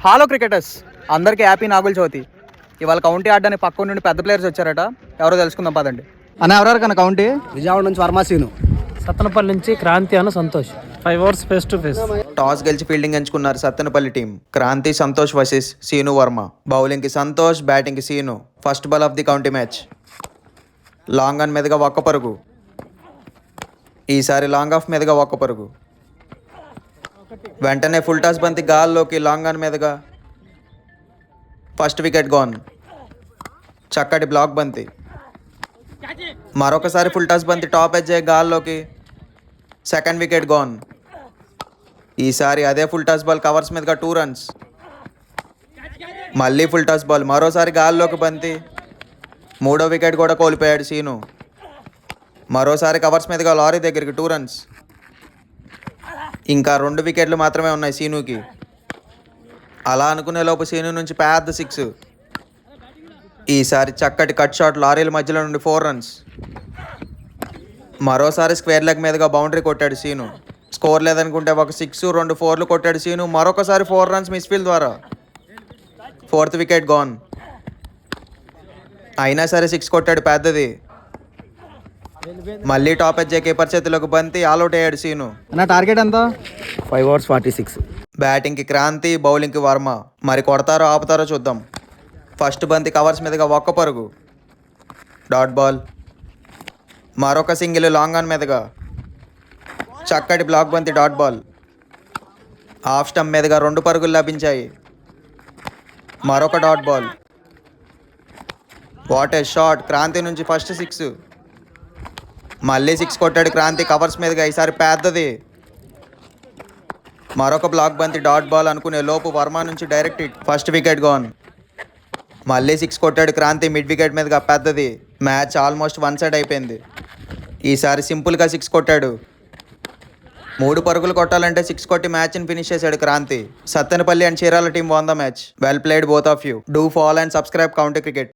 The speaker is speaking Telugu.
హలో క్రికెటర్స్, అందరికీ హ్యాపీ నాగుల చవితి. ఇవాళ కౌంటీ ఆడడానికి పక్క నుండి పెద్ద ప్లేయర్స్ వచ్చారట. ఎవరో తెలుసుకుందాం పదండి. అన్న ఎవరెవరు కన్నా కౌంటీ? విజయవాడ నుంచి వర్మసీను, సత్తనపల్లి నుంచి క్రాంతి అను Santosh. 5 hours face to face. Toss గెలిచి ఫీల్డింగ్ ఎంచుకున్నారు Sattenapalli team. Kranti Santosh versus scene Varma. Bowling కి సంతోష్, బ్యాటింగ్ కి scene. First ball of the county match. Long on మీదుగా ఒక్క పరుగు. ఈసారి లాంగ్ ఆఫ్ మీదుగా ఒక్క పరుగు. వెంటనే ఫుల్ టాస్ బంతి గాల్లోకి లాంగ్ ఆన్ మీదుగా. First wicket gone. చక్కటి బ్లాక్ బంతి. మరొకసారి ఫుల్ టాస్ బంతి టాప్ ఎడ్జ్ గాల్లోకి. Second wicket gone. ఈసారి అదే ఫుల్ టాస్ బాల్ కవర్స్ మీదుగా 2 runs. మళ్ళీ ఫుల్ టాస్ బాల్, మరోసారి గాల్లోకి బంతి. మూడో వికెట్ కూడా కోల్పోయాడు సీను. మరోసారి కవర్స్ మీదుగా లారీ దగ్గరికి 2 runs. ఇంకా 2 వికెట్లు మాత్రమే ఉన్నాయి సీనుకి. అలా అనుకునే లోపు సీను నుంచి పెద్ద 6. ఈసారి చక్కటి కట్ షాట్ లారీల మధ్యలో నుండి 4 runs. మరోసారి స్క్వేర్ లెగ్ మీదుగా బౌండరీ కొట్టాడు సీను. స్కోర్ లేదనుకుంటే ఒక 6, 2 4 కొట్టాడు సీను. మరొకసారి 4 runs మిస్ఫీల్డ్ ద్వారా. Fourth wicket gone. అయినా సరే 6 కొట్టాడు పెద్దది. మళ్ళీ టాప్ ఎడ్జ్ కీపర్ చేతిలోకి బంతి, ఆల్అౌట్ అయ్యాడు సీను. అన్న టార్గెట్ ఎంత? 5 hours 46. బ్యాటింగ్కి క్రాంతి, బౌలింగ్కి వర్మ. మరి కొడతారో ఆపుతారో చూద్దాం. ఫస్ట్ బంతి కవర్స్ మీదుగా ఒక్క పరుగు. Dot ball. మరొక సింగిల్ లాంగ్ ఆన్ మీదుగా. చక్కటి బ్లాక్ బంతి, డాట్ బాల్. హాఫ్ స్టంప్ మీదుగా 2 పరుగులు లభించాయి. మరొక dot ball. What a shot! Kranti నుంచి ఫస్ట్ 6. మళ్ళీ 6 కొట్టాడు క్రాంతి కవర్స్ మీదుగా. ఈసారి పెద్దది. మరొక బ్లాక్ బంతి, డాట్ బాల్ అనుకునే లోపు వర్మ నుంచి direct hit. First wicket gone. మళ్ళీ 6 కొట్టాడు క్రాంతి మిడ్ వికెట్ మీదుగా పెద్దది. మ్యాచ్ ఆల్మోస్ట్ 1 side అయిపోయింది. ఈసారి సింపుల్గా 6 కొట్టాడు. 3 పరుగులు కొట్టాలంటే 6 కొట్టి మ్యాచ్ని ఫినిష్ చేశాడు Kranti. Sattenapalli and Chirala team won the match. Well played both of you. Do follow and subscribe County Cricket.